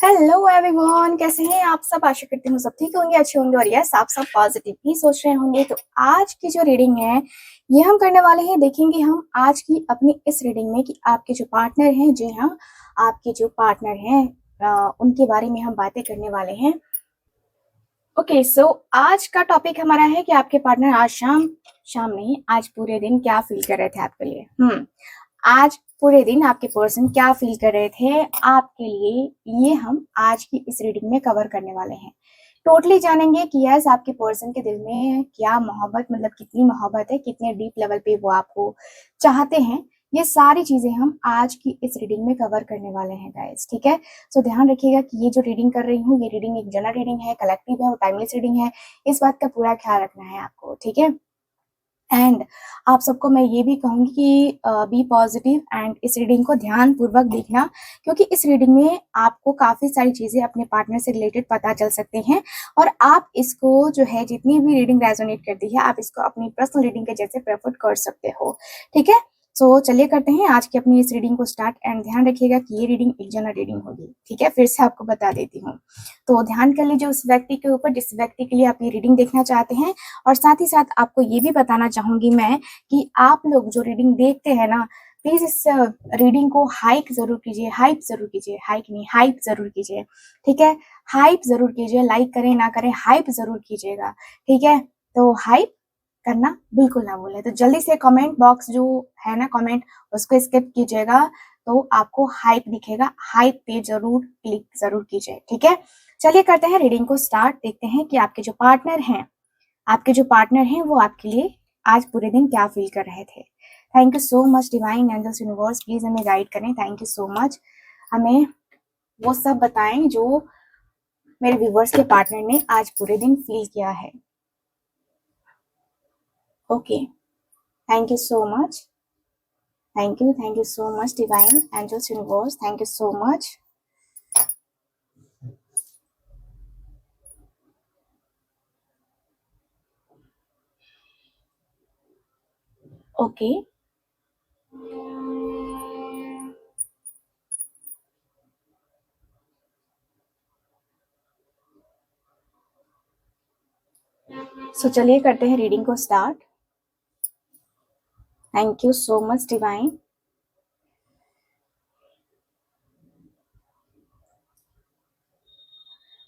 Hello everyone, कैसे हैं आप सब। आशा करती हूँ सब ठीक होंगे, अच्छे होंगे और यस आप सब पॉजिटिव ही सोच रहे होंगे। तो आज की जो रीडिंग है ये हम करने वाले हैं। देखेंगे हम आज की अपनी इस रीडिंग में कि आपके जो पार्टनर हैं, जी हाँ आपके जो पार्टनर हैं उनके बारे में हम बातें करने वाले हैं। ओके सो आज का टॉपिक हमारा है कि आपके पार्टनर आज शाम नहीं, आज पूरे दिन क्या फील कर रहे थे आपके लिए। आज पूरे दिन आपके पर्सन क्या फील कर रहे थे आपके लिए, ये हम आज की इस रीडिंग में कवर करने वाले हैं। टोटली जानेंगे कि यस आपके पर्सन के दिल में क्या मोहब्बत, मतलब कितनी मोहब्बत है, कितने डीप लेवल पे वो आपको चाहते हैं। ये सारी चीजें हम आज की इस रीडिंग में कवर करने वाले हैं गाइस, ठीक है। सो ध्यान रखिएगा कि ये जो रीडिंग कर रही हूँ ये रीडिंग एक जनरल रीडिंग है, कलेक्टिव है और टाइमलेस रीडिंग है। इस बात का पूरा ख्याल रखना है आपको, ठीक है। एंड आप सबको मैं ये भी कहूंगी कि बी पॉजिटिव एंड इस रीडिंग को ध्यान पूर्वक देखना, क्योंकि इस रीडिंग में आपको काफी सारी चीजें अपने पार्टनर से रिलेटेड पता चल सकते हैं और आप इसको जो है जितनी भी रीडिंग रेजोनेट करती है आप इसको अपनी पर्सनल रीडिंग के जैसे प्रेफर कर सकते हो, ठीक है। सो चलिए करते हैं आज की अपनी इस रीडिंग को स्टार्ट। एंड ध्यान रखिएगा कि ये रीडिंग एक जनरल रीडिंग होगी, ठीक है। फिर से आपको बता देती हूँ, तो ध्यान कर लीजिए उस व्यक्ति के ऊपर जिस व्यक्ति के लिए आप ये रीडिंग देखना चाहते हैं। और साथ ही साथ आपको ये भी बताना चाहूंगी मैं कि आप लोग जो रीडिंग देखते हैं ना, प्लीज इस रीडिंग को हाइप जरूर कीजिए, हाइप जरूर कीजिए, हाइक नहीं हाइप जरूर कीजिए, ठीक है। हाइप जरूर कीजिए, लाइक करें ना करें हाइप जरूर कीजिएगा, ठीक है। तो हाइप करना बिल्कुल ना भूलें। तो जल्दी से कमेंट बॉक्स जो है ना, कमेंट उसको स्किप कीजिएगा तो आपको हाइप दिखेगा, हाइप पे जरूर क्लिक जरूर कीजिए, ठीक है। चलिए करते हैं रीडिंग को स्टार्ट। देखते हैं कि आपके जो पार्टनर हैं वो आपके लिए आज पूरे दिन क्या फील कर रहे थे। Thank you so much divine angels universe, please हमें गाइड करें। थैंक यू सो मच, हमें वो सब बताएं जो मेरे व्यूवर्स के पार्टनर ने आज पूरे दिन फील किया है। Okay, thank you so much, thank you so much divine angels universe, thank you so much. Okay so चलिए करते हैं रीडिंग को start. Thank you so much divine.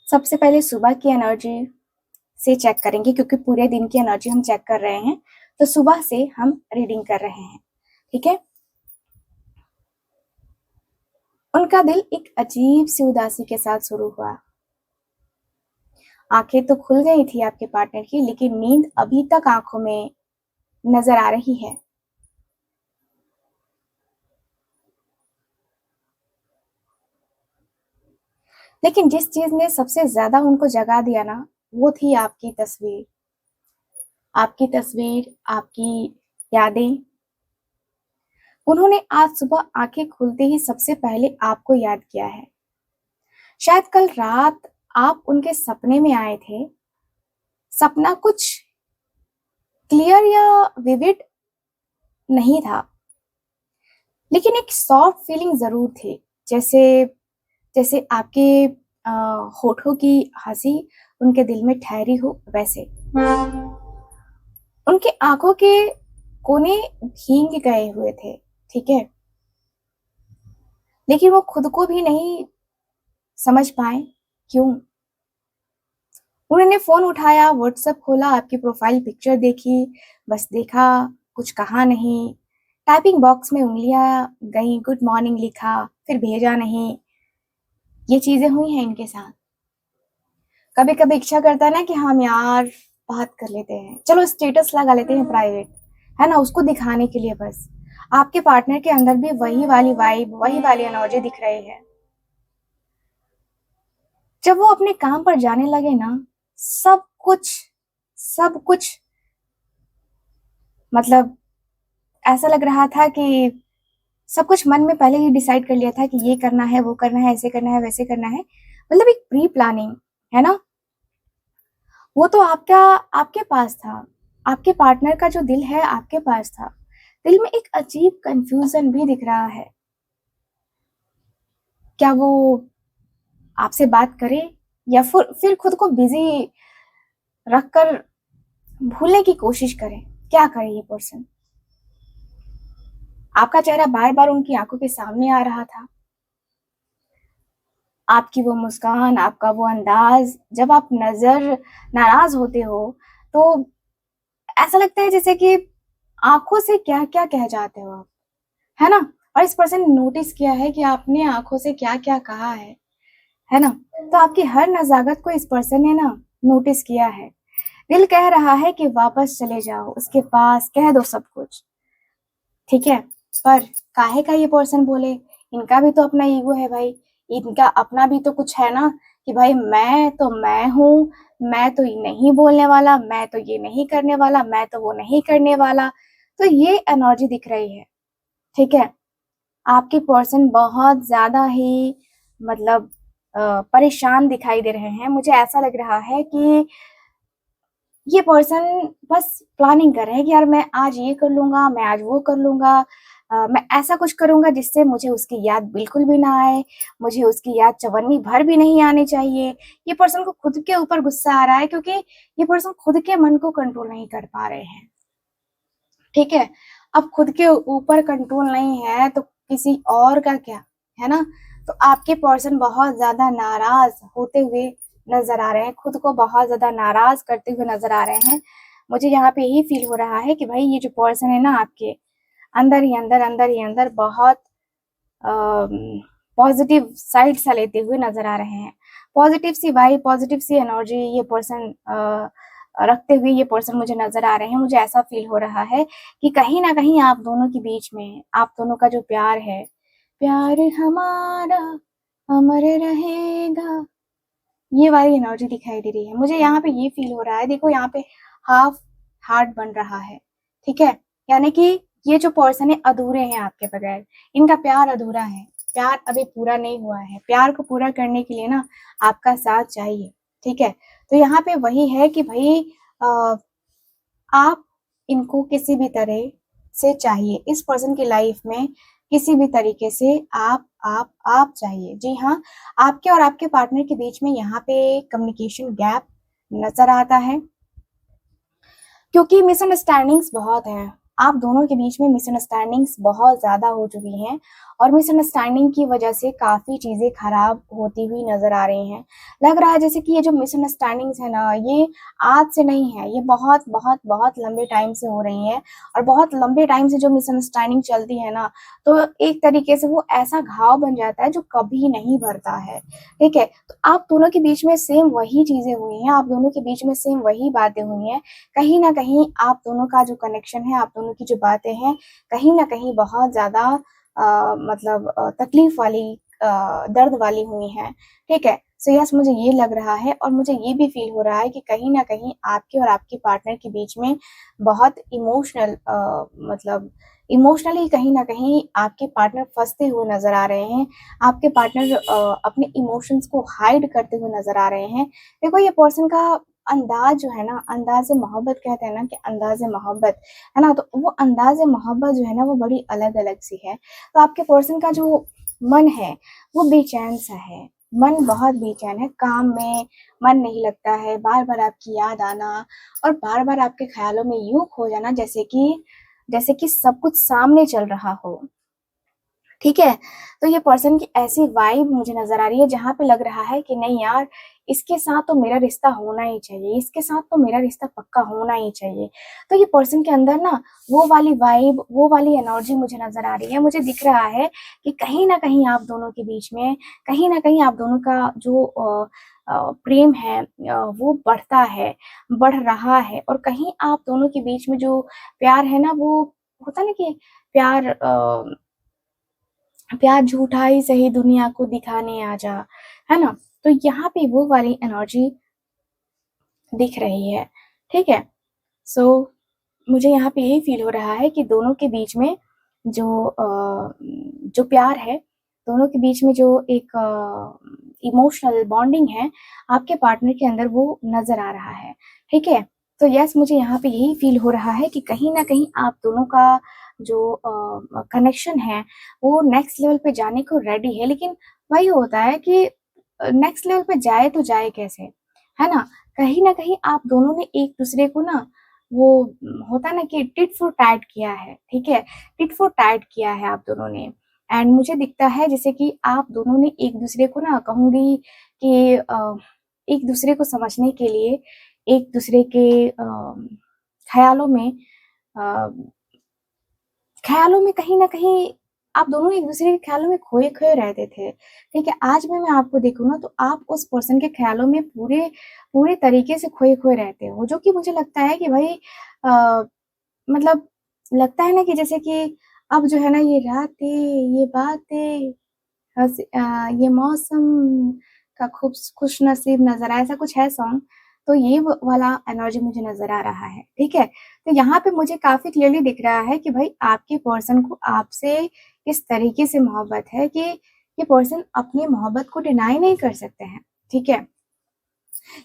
सबसे पहले सुबह की एनर्जी से चेक करेंगे, क्योंकि पूरे दिन की एनर्जी हम चेक कर रहे हैं, तो सुबह से हम रीडिंग कर रहे हैं, ठीक है। उनका दिल एक अजीब सी उदासी के साथ शुरू हुआ। आंखें तो खुल गई थी आपके पार्टनर की, लेकिन नींद अभी तक आंखों में नजर आ रही है। लेकिन जिस चीज ने सबसे ज्यादा उनको जगा दिया ना, वो थी आपकी तस्वीर, आपकी यादें। उन्होंने आज सुबह आंखें खुलते ही सबसे पहले आपको याद किया है। शायद कल रात आप उनके सपने में आए थे। सपना कुछ क्लियर या विविड नहीं था, लेकिन एक सॉफ्ट फीलिंग जरूर थी, जैसे जैसे आपके होठों की हंसी उनके दिल में ठहरी हो वैसे। उनके आंखों के कोने भीग गए हुए थे, ठीक है, लेकिन वो खुद को भी नहीं समझ पाए क्यों। उन्होंने फोन उठाया, व्हाट्सएप खोला, आपकी प्रोफाइल पिक्चर देखी, बस देखा, कुछ कहा नहीं। टाइपिंग बॉक्स में उंगलियां गई, गुड मॉर्निंग लिखा, फिर भेजा नहीं। ये चीजें हुई हैं इनके साथ। कभी कभी इच्छा करता है ना कि हम यार बात कर लेते हैं, चलो स्टेटस लगा लेते हैं प्राइवेट, है ना, उसको दिखाने के लिए बस। आपके पार्टनर के अंदर भी वही वाली वाइब, वही वाली एनर्जी दिख रही है। जब वो अपने काम पर जाने लगे ना, सब कुछ मतलब ऐसा लग रहा था कि सब कुछ मन में पहले ही डिसाइड कर लिया था कि ये करना है, वो करना है, ऐसे करना है, वैसे करना है, मतलब एक प्री प्लानिंग, है ना। वो तो आपका आपके पास था, आपके पार्टनर का जो दिल है आपके पास था। दिल में एक अजीब कंफ्यूजन भी दिख रहा है। क्या वो आपसे बात करे या फिर खुद को बिजी रखकर भूलने की कोशिश करे, क्या करे ये पर्सन? आपका चेहरा बार बार उनकी आंखों के सामने आ रहा था, आपकी वो मुस्कान, आपका वो अंदाज, जब आप नाराज होते हो तो ऐसा लगता है जैसे कि आंखों से क्या क्या कह जाते हो आप, है ना? और इस पर्सन ने नोटिस किया है कि आपने आंखों से क्या क्या कहा है ना? तो आपकी हर नजाकत को इस पर्सन ने ना नोटिस किया है। दिल कह रहा है कि वापस चले जाओ उसके पास, कह दो सब कुछ, ठीक है? पर काहे का ये पर्सन बोले? इनका भी तो अपना ईगो है भाई, इनका अपना भी तो कुछ है ना, कि भाई मैं तो मैं हूँ, मैं तो ये नहीं बोलने वाला, मैं तो ये नहीं करने वाला, मैं तो वो नहीं करने वाला। तो ये एनर्जी दिख रही है, ठीक है? आपके पर्सन बहुत ज्यादा ही मतलब परेशान दिखाई दे रहे हैं। मुझे ऐसा लग रहा है कि ये पर्सन बस प्लानिंग कर रहे हैं कि यार मैं आज ये कर लूंगा, मैं आज वो कर लूंगा, मैं ऐसा कुछ करूंगा जिससे मुझे उसकी याद बिल्कुल भी ना आए, मुझे उसकी याद चवन्नी भर भी नहीं आनी चाहिए। ये पर्सन को खुद के ऊपर गुस्सा आ रहा है क्योंकि ये पर्सन खुद के मन को कंट्रोल नहीं कर पा रहे हैं, ठीक है? अब खुद के ऊपर कंट्रोल नहीं है तो किसी और का क्या, है ना? तो आपके पर्सन बहुत ज्यादा नाराज होते हुए नजर आ रहे हैं, खुद को बहुत ज्यादा नाराज करते हुए नजर आ रहे हैं। मुझे यहाँ पे यही फील हो रहा है कि भाई ये जो पर्सन है ना आपके अंदर ही अंदर बहुत पॉजिटिव साइड सा लेते हुए नजर आ रहे हैं। पॉजिटिव सी वाइब, पॉजिटिव सी एनर्जी ये पर्सन रखते हुए ये पर्सन मुझे नजर आ रहे हैं। मुझे ऐसा फील हो रहा है कि कहीं ना कहीं आप दोनों के बीच में, आप दोनों का जो प्यार है, प्यार हमारा अमर रहेगा, ये वाली एनर्जी दिखाई दे रही है। मुझे यहाँ पे ये फील हो रहा है, देखो यहाँ पे हाफ हार्ट बन रहा है, ठीक है? यानी कि ये जो पर्सन है अधूरे हैं आपके बगैर, इनका प्यार अधूरा है, प्यार अभी पूरा नहीं हुआ है। प्यार को पूरा करने के लिए ना आपका साथ चाहिए, ठीक है? तो यहाँ पे वही है कि भाई आप इनको किसी भी तरह से चाहिए, इस पर्सन की लाइफ में किसी भी तरीके से आप चाहिए। जी हाँ, आपके और आपके पार्टनर के बीच में यहाँ पे कम्युनिकेशन गैप नजर आता है क्योंकि मिसअंडरस्टैंडिंग्स बहुत हैं। आप दोनों के बीच में मिसअंडरस्टैंडिंग्स बहुत ज्यादा हो चुकी हैं और मिसअंडरस्टैंडिंग की वजह से काफी चीजें खराब होती हुई नजर आ रही हैं। लग रहा है जैसे कि ये जो मिसअंडरस्टैंडिंग्स है ना, ये आज से नहीं है, ये बहुत बहुत बहुत लंबे टाइम से हो रही हैं। और बहुत लंबे टाइम से जो मिसअंडरस्टैंडिंग चलती है ना, तो एक तरीके से वो ऐसा घाव बन जाता है जो कभी नहीं भरता है, ठीक है? तो आप दोनों के बीच में सेम वही चीजें हुई हैं, आप दोनों के बीच में सेम वही बातें हुई हैं। कहीं ना कहीं आप दोनों का जो कनेक्शन है, आप दोनों की जो बातें हैं, कहीं ना कहीं बहुत ज्यादा मतलब तकलीफ वाली, दर्द वाली हुई हैं, ठीक है? सो यस, मुझे ये लग रहा है और मुझे ये भी फील हो रहा है कि कहीं ना कहीं आपके और आपके पार्टनर के बीच में बहुत इमोशनल मतलब इमोशनली कहीं ना कहीं आपके पार्टनर फंसते हुए नजर आ रहे हैं। आपके पार्टनर अपने इमोशंस को हाइड करते हुए नजर आ रहे हैं। देखो ये पर्सन का अंदाज जो है ना, अंदाज़े मोहब्बत कहते हैं ना, कि अंदाज़े मोहब्बत, है ना? तो वो अंदाज़े मोहब्बत जो है ना वो बड़ी अलग-अलग सी है। तो आपके पर्सन का जो मन है वो बेचैन-सा है, मन बहुत बेचैन है, काम में मन नहीं लगता है, बार-बार आपकी याद आना और बार-बार आपके ख़्यालों में यूँ खो जाना जैसे कि सब कुछ सामने चल रहा हो। ठीक है? तो ये पर्सन की ऐसी वाइब मुझे नज़र आ रही है जहाँ पे लग रहा है कि नहीं यार, इसके साथ तो मेरा रिश्ता होना ही चाहिए, इसके साथ तो मेरा रिश्ता पक्का होना ही चाहिए। तो ये पर्सन के अंदर ना वो वाली वाइब, वो वाली एनर्जी मुझे नज़र आ रही है। मुझे दिख रहा है कि कहीं न कहीं आप दोनों के बीच में, कहीं न कहीं आप दोनों का जो प्रेम है वो बढ़ता है, बढ़ रहा है और कहीं आप दोनों के बीच में जो प्यार है ना, वो होता है ना कि प्यार प्यार झूठा ही सही दुनिया को दिखाने आजा, है ना? तो यहाँ पे वो वाली एनर्जी दिख रही है, ठीक है? सो मुझे यहाँ पे यही फील हो रहा है कि दोनों के बीच में जो प्यार है, दोनों के बीच में जो एक इमोशनल बॉन्डिंग है, आपके पार्टनर के अंदर वो नज़र आ रहा है, ठीक है? तो यस, मुझे यहाँ पे यही फील हो रहा है कि कहीं न कहीं आप दोनों का जो कनेक्शन है, वो नेक्स्ट लेवल पे जाने को रेडी है। लेकिन वही होता है कि नेक्स्ट लेवल पे जाए तो जाए कैसे, है ना कहीं आप दोनों ने एक दूसरे को ना वो होता है ना कि टिट फॉर टैट किया है, ठीक है, टिट फॉर टैट किया है आप दोनों ने। एंड मुझे दिखता है जैसे कि आप दोनों ने एक दूसरे को ना कहूंगी कि एक दूसरे को समझने के लिए एक दूसरे के ख्यालों में अ, ख्यालों में कहीं न कहीं आप दोनों एक-दूसरे के ख्यालों में खोए-खोए रहते थे, ठीक है? आज भी मैं आपको देखूँ ना तो आप उस पर्सन के ख्यालों में पूरे पूरे तरीके से खोए-खोए रहते हो, जो कि मुझे लगता है कि भई मतलब लगता है ना कि जैसे कि अब जो है ना ये रातें, ये बातें, ये मौसम का खुशनसीब नज़ारा ऐसा कुछ है सॉन्ग, तो ये वाला एनर्जी मुझे नज़र आ रहा है, ठीक है? तो यहाँ पे मुझे काफ़ी क्लियरली दिख रहा है कि भाई आपके पर्सन को आपसे किस तरीके से मोहब्बत है कि ये पर्सन अपनी मोहब्बत को डिनाई नहीं कर सकते हैं, ठीक है?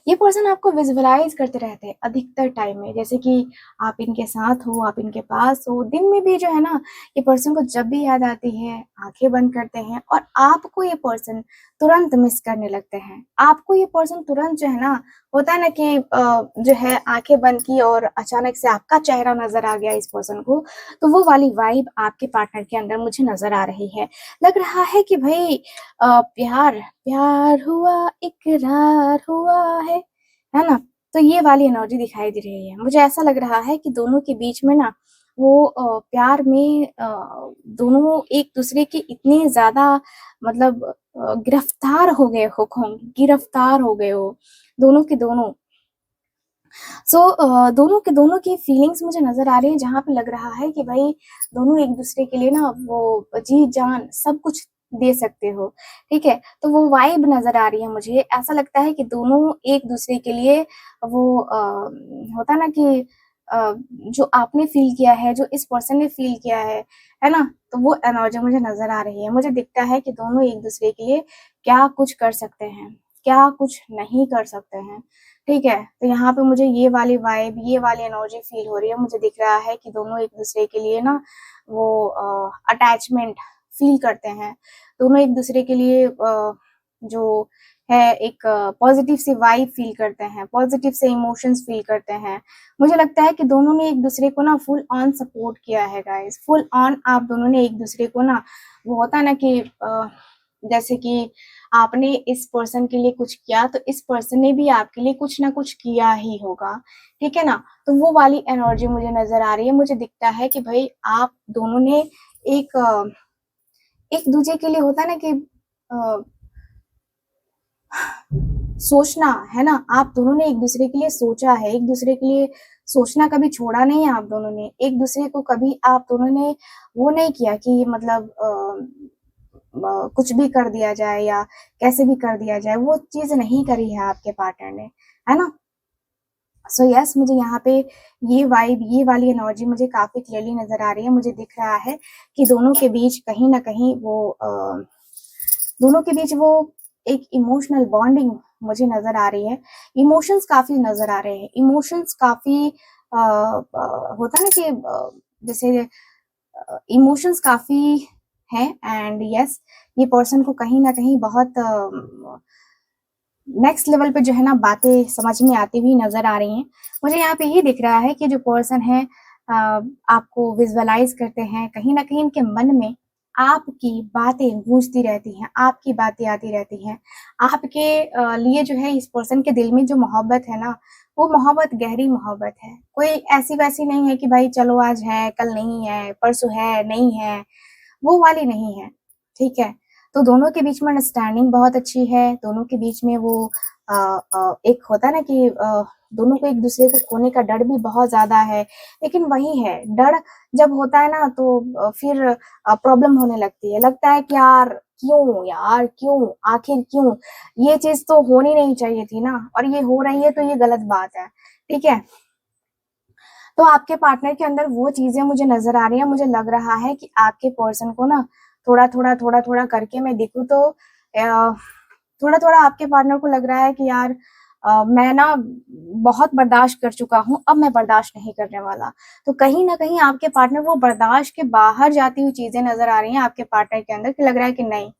ये पर्सन आपको विजुअलाइज करते रहते हैं अधिकतर टाइम में, जैसे कि आप इनके साथ हो, आप इनके पास हो, दिन में भी जो है ना ये पर्सन को जब भी याद आती है आंखें बंद करते हैं और आपको ये पर्सन तुरंत मिस करने लगते हैं। आपको ये पर्सन तुरंत जो है ना होता है ना कि जो है आंखें बंद की और अचानक से आपका चेहरा नजर आ गया इस पर्सन को, तो वो वाली वाइब आपके पार्टनर के अंदर मुझे नजर आ रही है। लग रहा है कि भाई प्यार प्यार हुआ इकरार हुआ है ना? तो ये वाली एनर्जी दिखाई दे रही है। मुझे ऐसा लग रहा है कि दोनों के बीच में ना वो प्यार में दोनों एक-दूसरे के इतने ज़्यादा मतलब गिरफ्तार हो गए हो गिरफ्तार हो गए हो, दोनों के दोनों। दोनों के दोनों की फीलिंग्स मुझे नज़र आ रही है जहाँ पे लग रहा है कि भाई दोनों एक-दूसरे के लिए ना वो जी-जान सब कुछ दे सकते हो, ठीक है? तो वो वाइब नज़र आ रही है मुझे। ऐसा लगता है कि दोनों एक-दूसरे के लिए वो होता है ना कि जो आपने फ़ील किया है, जो इस पर्सन ने फ़ील किया है ना? तो वो एनर्जी मुझे नज़र आ रही है। मुझे दिखता है कि दोनों एक-दूसरे के लिए क्या कुछ कर सकते हैं, क्या कुछ नहीं कर सकते हैं। ठीक है, तो यहाँ पे मुझे ये वाली वाइब, ये वाली एनर्जी फ़ील हो रही है। मुझे दिख रहा है कि दोनों एक-दूसरे के लिए ना वो अटैचमेंट फ़ील करते हैं। दोनों एक-दूसरे के लिए जो है एक पॉज़िटिव सी वाइब फ़ील करते हैं, पॉज़िटिव से इमोशंस फ़ील करते हैं। मुझे लगता है कि दोनों ने एक-दूसरे को ना फुल ऑन सपोर्ट किया है गाइज़, फुल ऑन आप दोनों ने एक-दूसरे को ना वो होता है ना कि जैसे कि आपने इस पर्सन के लिए कुछ किया तो इस पर्सन ने भी आपके लिए कुछ ना कुछ किया ही होगा, ठीक है ना? तो वो वाली एनर्जी मुझे नज़र आ रही है। मुझे दिखता है कि भई आप दोनों ने एक एक-दूजे के लिए होता है ना कि अ, सोचना, है ना? आप दोनों ने एक-दूसरे के लिए सोचा है, एक-दूसरे के लिए सोचना कभी छोड़ा नहीं है आप दोनों ने। एक-दूसरे को कभी आप दोनों ने वो नहीं किया कि मतलब कुछ भी कर दिया जाए या कैसे भी कर दिया जाए, वो चीज़ नहीं करी है आपके पार्टनर ने, है ना? सो यस मुझे यहाँ पे ये वाइब, ये वाली एनर्जी मुझे काफ़ी क्लियरली नज़र आ रही है। मुझे दिख रहा है कि दोनों के बीच कहीं न कहीं वो दोनों के बीच वो एक इमोशनल बॉन्डिंग मुझे नज़र आ रही है। इमोशंस काफ़ी नज़र आ रहे हैं। इमोशंस काफ़ी होता है ना कि जैसे इमोशंस काफ़ी हैं एंड यस ये पर्सन को कहीं न कहीं बहुत नेक्स्ट लेवल पे जो है ना बातें समझ में आती हुई नज़र आ रही हैं। मुझे यहाँ पे ये दिख रहा है कि जो पर्सन है आपको विज़ुअलाइज़ करते हैं, कहीं न कहीं इनके मन में आपकी बातें गूँजती रहती हैं, आपकी बातें आती रहती हैं। आपके लिए जो है इस पर्सन के दिल में जो मोहब्बत है ना, वो मोहब्बत गहरी मोहब्बत है। कोई ऐसी-वैसी नहीं है कि भाई चलो आज है, कल नहीं है, परसों है, नहीं है। वो वाली नहीं है, ठीक है? तो दोनों के बीच में अंडरस्टैंडिंग बहुत अच्छी है, दोनों के बीच में वो एक होता है ना कि दोनों को एक-दूसरे को खोने का डर भी बहुत ज़्यादा है, लेकिन वही है, डर जब होता है ना तो फिर प्रॉब्लम होने लगती है, लगता है कि यार क्यों? आखिर क्यों? ये चीज़ तो होनी नहीं चाहिए थी ना और ये हो रही है तो ये गलत बात है, ठीक है? तो आपके पार्टनर के अंदर वो चीज़ें मुझे नज़र आ रही हैं, मुझे लग रहा है कि आपके पर्सन को ना थोड़ा-थोड़ा, थोड़ा-थोड़ा करके मैं देखूँ तो थोड़ा-थोड़ा आपके पार्टनर को लग रहा है कि यार मैं ना बहुत बर्दाश्त कर चुका हूँ, अब मैं बर्दाश्त नहीं करने वाला। तो कहीं न कहीं आपके पार्टनर वो बर्दाश्त के बाहर जाती हुई चीज़ें नज़र आ रही हैं आपके पार्टनर के अंदर कि लग रहा है कि नहीं,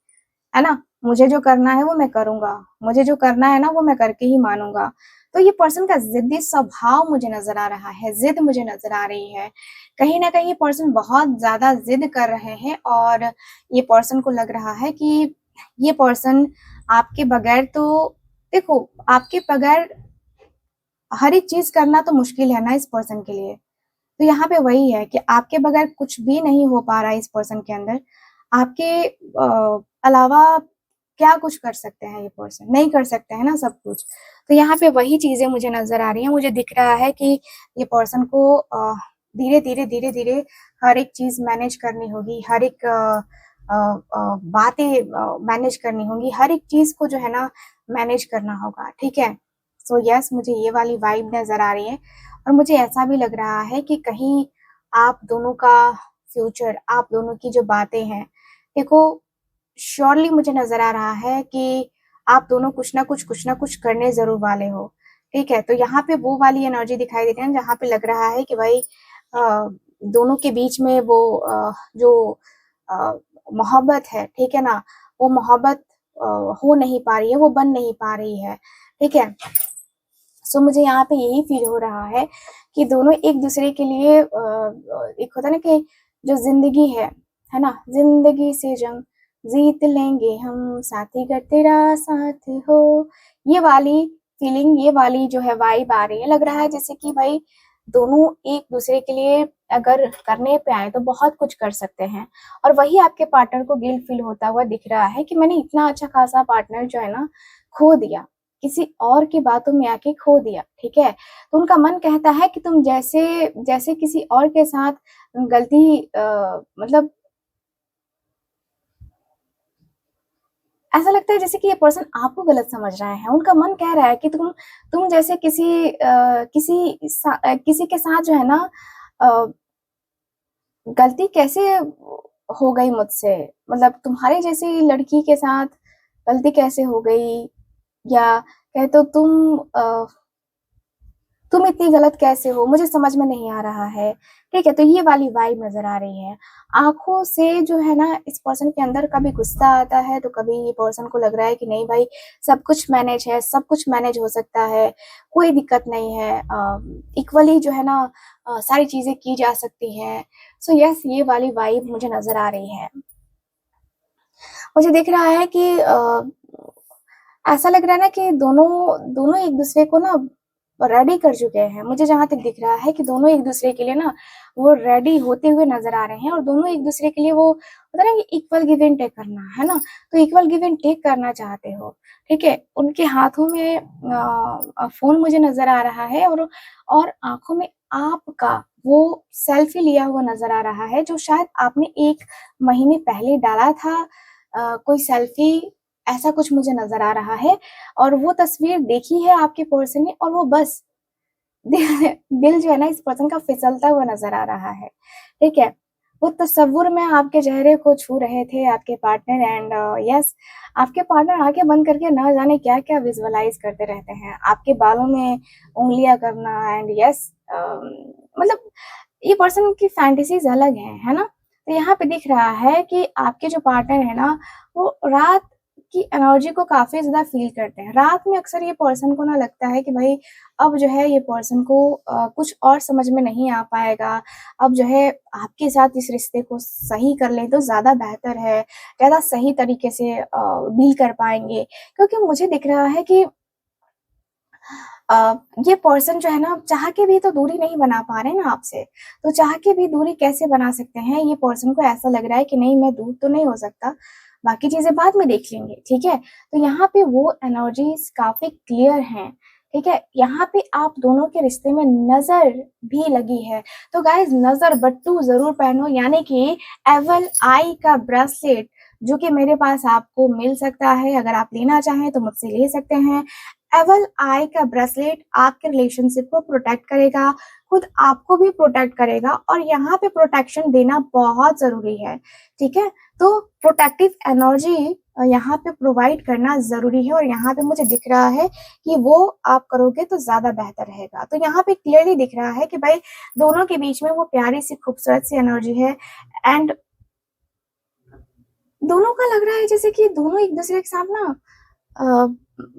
है ना? मुझे जो करना है वो मैं करूंगा, मुझे जो करना है ना वो मैं करके ही मानूंगा। तो ये पर्सन का जिद्दी स्वभाव मुझे नजर आ रहा है, जिद मुझे नजर आ रही है। कहीं ना कहीं ये पर्सन बहुत ज्यादा जिद कर रहे हैं और ये पर्सन को लग रहा है कि ये पर्सन आपके बगैर तो, देखो, आपके बगैर हर एक चीज करना तो मुश्किल है ना इस पर्सन के लिए। तो यहाँ पे वही है कि आपके बगैर कुछ भी नहीं हो पा रहा है इस पर्सन के अंदर। आपके अलावा क्या कुछ कर सकते हैं ये पर्सन? नहीं कर सकते हैं ना सब कुछ। तो यहाँ पे वही चीजें मुझे नजर आ रही हैं। मुझे दिख रहा है कि ये पर्सन को धीरे धीरे धीरे धीरे हर एक चीज मैनेज करनी होगी, हर एक बातें मैनेज करनी होंगी, हर एक चीज को जो है ना मैनेज करना होगा, ठीक है। सो यस, मुझे ये वाली वाइब नजर आ रही है और मुझे ऐसा भी लग रहा है कि कहीं आप दोनों का फ्यूचर, आप दोनों की जो बातें हैं, देखो, श्योरली मुझे नजर आ रहा है कि आप दोनों कुछ ना कुछ करने जरूर वाले हो, ठीक है। तो यहाँ पे वो वाली एनर्जी दिखाई दे रही है जहाँ पे लग रहा है कि भाई दोनों के बीच में वो जो मोहब्बत है, ठीक है ना, वो मोहब्बत हो नहीं पा रही है, वो बन नहीं पा रही है, ठीक है। सो मुझे यहाँ पे यही फील हो रहा है कि दोनों एक दूसरे के लिए एक होता है ना कि जो जिंदगी है ना, जिंदगी से जंग जीत लेंगे हम, साथी कर तेरा साथ हो, ये वाली फीलिंग, ये वाली जो है वाइब आ रही है। लग रहा है जैसे कि भाई दोनों एक दूसरे के लिए अगर करने पे आए तो बहुत कुछ कर सकते हैं। और वही आपके पार्टनर को गिल्ट फील होता हुआ दिख रहा है कि मैंने इतना अच्छा खासा पार्टनर जो है ना खो दिया, किसी और की बातों में आके खो दिया, ठीक है। तो उनका मन कहता है कि तुम जैसे जैसे किसी और के साथ गलती मतलब ऐसा लगता है जैसे कि ये पर्सन आपको गलत समझ रहा है। उनका मन कह रहा है कि तुम जैसे किसी के साथ जो है ना अ, गलती कैसे हो गई मुझसे, मतलब तुम्हारे जैसी लड़की के साथ गलती कैसे हो गई, या कहे तो तुम इतनी गलत कैसे हो, मुझे समझ में नहीं आ रहा है, ठीक है। तो ये वाली वाइब नजर आ रही है। आंखों से जो है ना इस पर्सन के अंदर कभी गुस्सा आता है तो कभी ये पर्सन को लग रहा है कि नहीं भाई, सब कुछ मैनेज है, सब कुछ मैनेज हो सकता है, कोई दिक्कत नहीं है, इक्वली जो है ना सारी चीजें की जा सकती हैं। सो यस, ये वाली वाइब मुझे नजर आ रही है। मुझे दिख रहा है कि ऐसा लग रहा है ना कि दोनों दोनों एक दूसरे को ना रेडी कर चुके हैं। मुझे जहां तक दिख रहा है कि दोनों एक दूसरे के लिए ना वो रेडी होते हुए नजर आ रहे हैं और दोनों एक दूसरे के लिए वो होता है ना कि इक्वल गिव एंड टेक करना है ना, तो इक्वल गिव एंड टेक करना चाहते हो, ठीक है। उनके हाथों में फोन मुझे नजर आ रहा है और आंखों में आपका वो सेल्फी लिया हुआ नजर आ रहा है जो शायद आपने 1 महीने पहले डाला था, कोई सेल्फी, ऐसा कुछ मुझे नजर आ रहा है। और वो तस्वीर देखी है आपके पर्सन ने और वो बस दिल जो है ना इस पर्सन का फिसलता हुआ नजर आ रहा है, ठीक है। वो तस्वुर में आपके चेहरे को छू रहे थे आपके पार्टनर एंड यस, आपके पार्टनर आंखें बंद करके ना जाने क्या क्या विजुअलाइज करते रहते हैं, आपके बालों में उंगलियां करना एंड यस, मतलब ये पर्सन की फैंटेसीज अलग है ना। तो यहाँ पे दिख रहा है कि आपके जो पार्टनर है ना वो रात की एनर्जी को काफी ज्यादा फील करते हैं। रात में अक्सर ये पर्सन को ना लगता है कि भाई अब जो है ये पर्सन को कुछ और समझ में नहीं आ पाएगा, अब जो है आपके साथ इस रिश्ते को सही कर ले तो ज्यादा बेहतर है, ज्यादा सही तरीके से डील कर पाएंगे। क्योंकि मुझे दिख रहा है कि ये पर्सन जो है ना चाह के भी तो दूरी नहीं बना पा रहे ना आपसे, तो चाह के भी दूरी कैसे बना सकते हैं? ये पर्सन को ऐसा लग रहा है कि नहीं, मैं दूर तो नहीं हो सकता, बाकी चीजें बाद में देख लेंगे, ठीक है। तो यहाँ पे वो एनर्जीज काफी क्लियर हैं, ठीक है। यहाँ पे आप दोनों के रिश्ते में नजर भी लगी है। तो गाइज नजर बट्टू जरूर पहनो, यानी कि एवल आई का ब्रेसलेट जो कि मेरे पास आपको मिल सकता है, अगर आप लेना चाहें तो मुझसे ले सकते हैं। एवल आई का ब्रेसलेट आपके रिलेशनशिप को प्रोटेक्ट करेगा, खुद आपको भी प्रोटेक्ट करेगा और यहाँ पे प्रोटेक्शन देना बहुत जरूरी है, ठीक है। तो प्रोटेक्टिव एनर्जी यहाँ पे प्रोवाइड करना जरूरी है और यहाँ पे मुझे दिख रहा है कि वो आप करोगे तो ज्यादा बेहतर रहेगा। तो यहाँ पे क्लियरली दिख रहा है कि भाई दोनों के बीच में वो प्यारी सी खूबसूरत सी एनर्जी है एंड दोनों का लग रहा है जैसे कि दोनों एक दूसरे के साथ ना अ,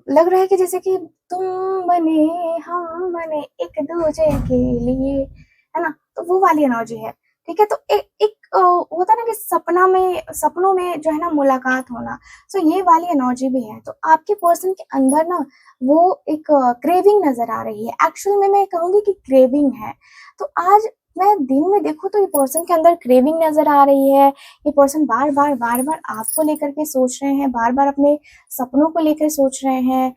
लग रहा है कि जैसे कि तुम बने हम बने एक दूजे के लिए, है ना? तो वो वाली एनर्जी है, ठीक है? तो एक होता है ना कि सपनों में जो है ना मुलाकात होना, सो ये वाली एनर्जी भी है। तो आपके पर्सन के अंदर ना वो एक क्रेविंग नजर आ रही है। एक्चुअली में मैं कहूंगी कि क्रेविंग है। तो आज मैं दिन में देखूं तो ये पर्सन के अंदर क्रेविंग नजर आ रही है। ये पर्सन बार बार आपको लेकर के सोच रहे हैं, बार बार अपने सपनों को लेकर सोच रहे हैं।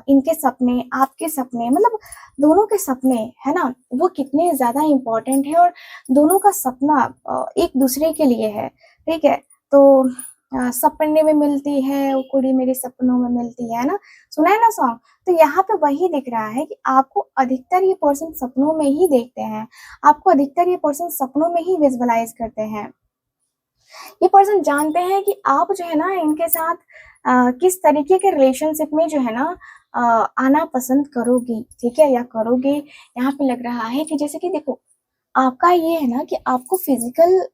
इनके सपने, आपके सपने, मतलब दोनों के सपने, है ना, वो कितने ज्यादा इम्पोर्टेंट है। और दोनों का सपना एक दूसरे के लिए है, ठीक है? तो सपने में मिलती है वो कुड़ी मेरे सपनों में मिलती है ना, सुना है ना सॉन्ग? तो यहाँ पे वही दिख रहा है कि आपको अधिकतर ये पर्सन सपनों में ही देखते हैं, आपको अधिकतर ये पर्सन सपनों में ही विजुअलाइज करते हैं। ये पर्सन जानते हैं कि आप जो है ना इनके साथ किस तरीके के रिलेशनशिप में जो है ना अ, आना पसंद करोगी, ठीक है, या करोगे। यहाँ पे लग रहा है कि जैसे कि देखो, आपका ये है ना कि आपको फिजिकल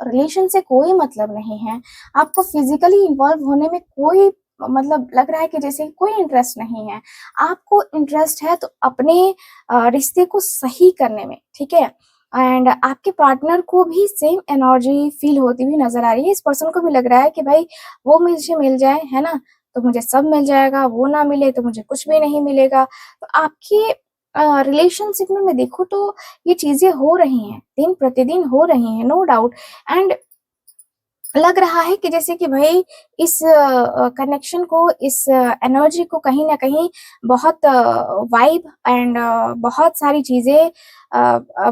रिलेशन से कोई मतलब नहीं है, आपको फिजिकली इन्वॉल्व होने में कोई मतलब लग रहा है कि जैसे कोई इंटरेस्ट नहीं है। आपको इंटरेस्ट है तो अपने रिश्ते को सही करने में, ठीक है? एंड आपके पार्टनर को भी सेम एनर्जी फील होती हुई नजर आ रही है। इस पर्सन को भी लग रहा है कि भाई वो मुझे मिल जाए, है ना, तो मुझे सब मिल जाएगा, वो ना मिले तो मुझे कुछ भी नहीं मिलेगा। तो आपकी रिलेशनशिप में मैं देखूँ तो ये चीजें हो रही हैं, दिन प्रतिदिन हो रही हैं, नो डाउट। एंड लग रहा है कि जैसे कि भाई इस कनेक्शन को, इस एनर्जी को कहीं ना कहीं बहुत वाइब एंड बहुत सारी चीजें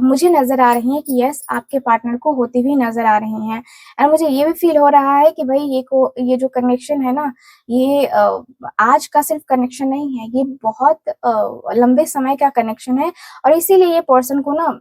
मुझे नजर आ रही हैं कि यस आपके पार्टनर को होती हुई नजर आ रही हैं। एंड मुझे ये भी फील हो रहा है कि भाई ये जो कनेक्शन है ना, ये आज का सिर्फ कनेक्शन नहीं है, ये बहुत लंबे समय का कनेक्शन है। और इसीलिए ये पर्सन को ना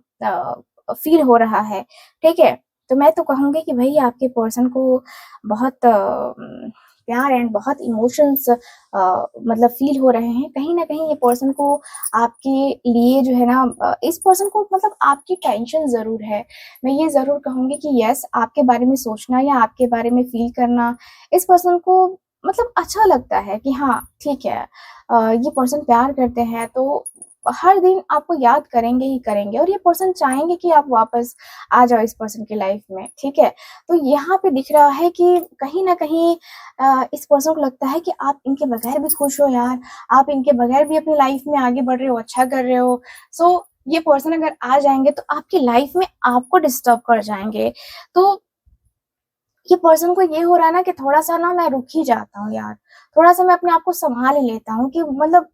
फील हो रहा है, ठीक है? तो मैं तो कहूँगी कि भई आपके पर्सन को बहुत प्यार एंड बहुत इमोशंस मतलब फ़ील हो रहे हैं। कहीं न कहीं ये पर्सन को आपके लिए जो है ना इस पर्सन को मतलब आपकी टेंशन ज़रूर है। मैं ये ज़रूर कहूँगी कि येस, आपके बारे में सोचना या आपके बारे में फ़ील करना इस पर्सन को मतलब अच्छा लगता है कि हाँ, ठीक है, ये पर्सन प्यार करते हैं तो हर दिन आपको याद करेंगे ही करेंगे, और ये पर्सन चाहेंगे कि आप वापस आ जाओ इस पर्सन की लाइफ में, ठीक है? तो यहाँ पे दिख रहा है कि कहीं न कहीं इस पर्सन को लगता है कि आप इनके बगैर भी खुश हो यार, आप इनके बगैर भी अपनी लाइफ में आगे बढ़ रहे हो, अच्छा कर रहे हो। सो ये पर्सन अगर आ जाएँगे तो आपकी लाइफ में आपको डिस्टर्ब कर जाएँगे। तो ये पर्सन को ये हो रहा है ना कि थोड़ा-सा ना मैं रुक ही जाता हूँ यार, थोड़ा-सा मैं अपने आप को सँभाल ही लेता हूँ कि मतलब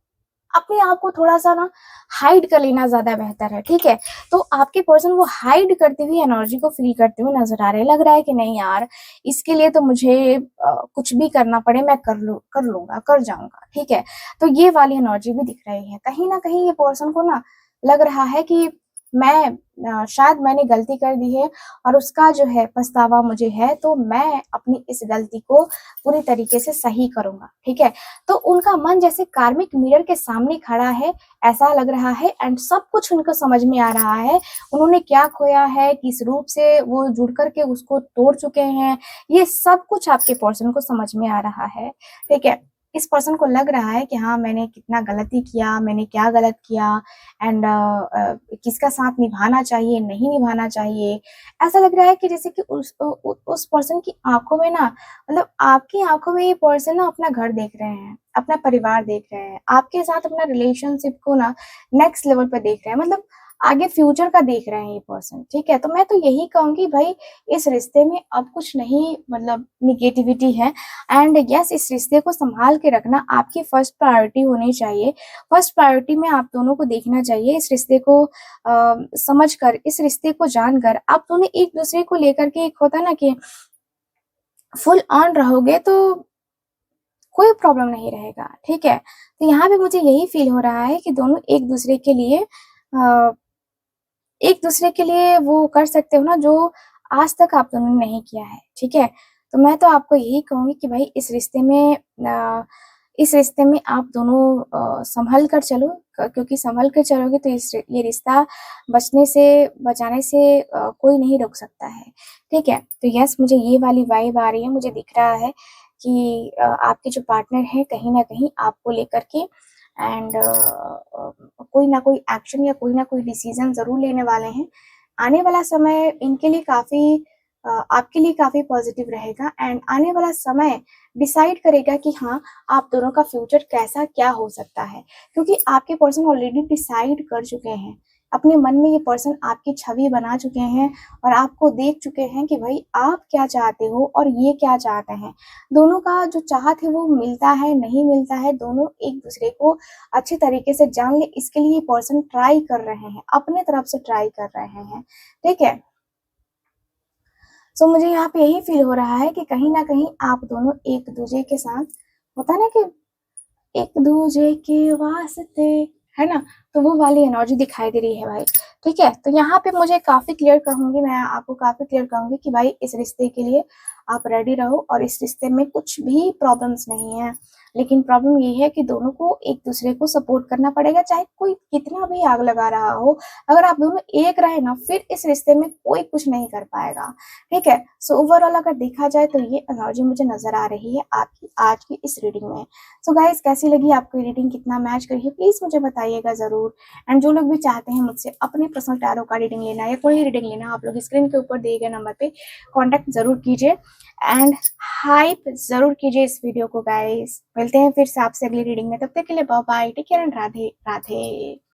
अपने आप को थोड़ा-सा ना हाइड कर लेना ज़्यादा बेहतर है, ठीक है? तो आपके पर्सन वो हाइड करती हुई एनर्जी को फ़ील करते हुए नज़र आ रहे हैं। लग रहा है कि नहीं यार, इसके लिए तो मुझे कुछ भी करना पड़े मैं कर लूँगा, कर जाऊँगा, ठीक है? तो ये वाली एनर्जी भी दिख रही है। कहीं न कहीं ये पर्सन को ना लग रहा है कि मैं शायद मैंने गलती कर दी है और उसका जो है पछतावा मुझे है, तो मैं अपनी इस गलती को पूरी तरीके से सही करूँगा, ठीक है? तो उनका मन जैसे कार्मिक मिरर के सामने खड़ा है, ऐसा लग रहा है। एंड सब कुछ उनको समझ में आ रहा है। उन्होंने क्या खोया है, किस रूप से वो जुड़ कर के उसको तोड़ चुके हैं, ये सब कुछ आपके पर्सन को समझ में आ रहा है, ठीक है? इस पर्सन को लग रहा है कि हाँ, मैंने कितना गलती किया, मैंने क्या गलत किया एंड किसका साथ निभाना चाहिए, नहीं निभाना चाहिए। ऐसा लग रहा है कि जैसे कि उस पर्सन की आँखों में ना मतलब आपकी आँखों में ये पर्सन ना अपना घर देख रहे हैं, अपना परिवार देख रहे हैं, आपके साथ अपना रिलेशनशिप को ना नेक्स्ट लेवल पे देख रहे हैं, मतलब आगे फ्यूचर का देख रहे हैं ये पर्सन, ठीक है? तो मैं तो यही कहूँगी भाई इस रिश्ते में अब कुछ नहीं मतलब नेगेटिविटी है। एंड यस, इस रिश्ते को सँभाल के रखना आपकी फर्स्ट प्रायोरिटी होनी चाहिए। फर्स्ट प्रायोरिटी में आप दोनों को देखना चाहिए इस रिश्ते को समझकर, इस रिश्ते को जानकर आप दोनों एक-दूसरे को लेकर के एक होता है ना कि फुल ऑन रहोगे तो कोई प्रॉब्लम नहीं रहेगा, ठीक है? तो यहाँ पे मुझे यही फ़ील हो रहा है कि दोनों एक-दूसरे के लिए वो कर सकते हो ना जो आज तक आप दोनों ने नहीं किया है, ठीक है? तो मैं तो आपको यही कहूँगी कि भाई इस रिश्ते में इस रिश्ते में आप दोनों संभल कर चलो, क्योंकि संभल कर चलोगे तो ये रिश्ता बचाने से कोई नहीं रोक सकता है, ठीक है? तो यस, मुझे ये वाली वाइब आ रही है, मुझे दिख रहा है कि आपके जो पार्टनर हैं कहीं न कहीं आपको लेकर के एंड कोई ना कोई एक्शन या कोई ना कोई डिसीज़न ज़रूर लेने वाले हैं। आने वाला समय इनके लिए आपके लिए काफ़ी पॉज़िटिव रहेगा एंड आने वाला समय डिसाइड करेगा कि हाँ, आप दोनों का फ्यूचर कैसा क्या हो सकता है। क्योंकि आपके पर्सन ऑलरेडी डिसाइड कर चुके हैं। अपने मन में ये पर्सन आपकी छवि बना चुके हैं और आपको देख चुके हैं कि भई आप क्या चाहते हो और ये क्या चाहते हैं। दोनों का जो चाहत है वो मिलता है, नहीं मिलता है, दोनों एक-दूसरे को अच्छे तरीके से जान लें, इसके लिए ये पर्सन ट्राई कर रहे हैं, अपने तरफ से ट्राई कर रहे हैं, ठीक है? सो मुझे यहाँ पे यही फ़ील हो रहा है कि कहीं न कहीं आप दोनों एक-दूसरे के साथ, होता है ना कि एक-दूजे के वास्ते, है ना? तो वो वाली एनर्जी दिखाई दे रही है भाई, ठीक है? तो यहाँ पे मुझे काफ़ी क्लियर कहूँगी, मैं आपको काफ़ी क्लियर कहूँगी कि भाई इस रिश्ते के लिए आप रेडी रहो और इस रिश्ते में कुछ भी प्रॉब्लम्स नहीं है। लेकिन प्रॉब्लम ये है कि दोनों को एक-दूसरे को सपोर्ट करना पड़ेगा, चाहे कोई कितना भी आग लगा रहा हो। अगर आप दोनों एक रहे ना, फिर इस रिश्ते में कोई कुछ नहीं कर पाएगा, ठीक है? सो ओवरऑल अगर देखा जाए तो ये एनर्जी मुझे नज़र आ रही है आपकी आज की इस रीडिंग में। सो गाइस, कैसी लगी आपको ये रीडिंग, कितना मैच करी है, प्लीज़ मुझे बताइएगा ज़रूर। एंड जो लोग भी चाहते हैं मुझसे अपने पर्सनल टैरो का रीडिंग लेना या कोई रीडिंग लेना, आप लोग स्क्रीन के ऊपर दिए गए नंबर पे कॉन्टैक्ट ज़रूर कीजिए एंड हाइप ज़रूर कीजिए इस वीडियो को गाइस। मिलते हैं फिर से आपसे अगली रीडिंग में, तब तक के लिए bye bye, take care and Radhe Radhe.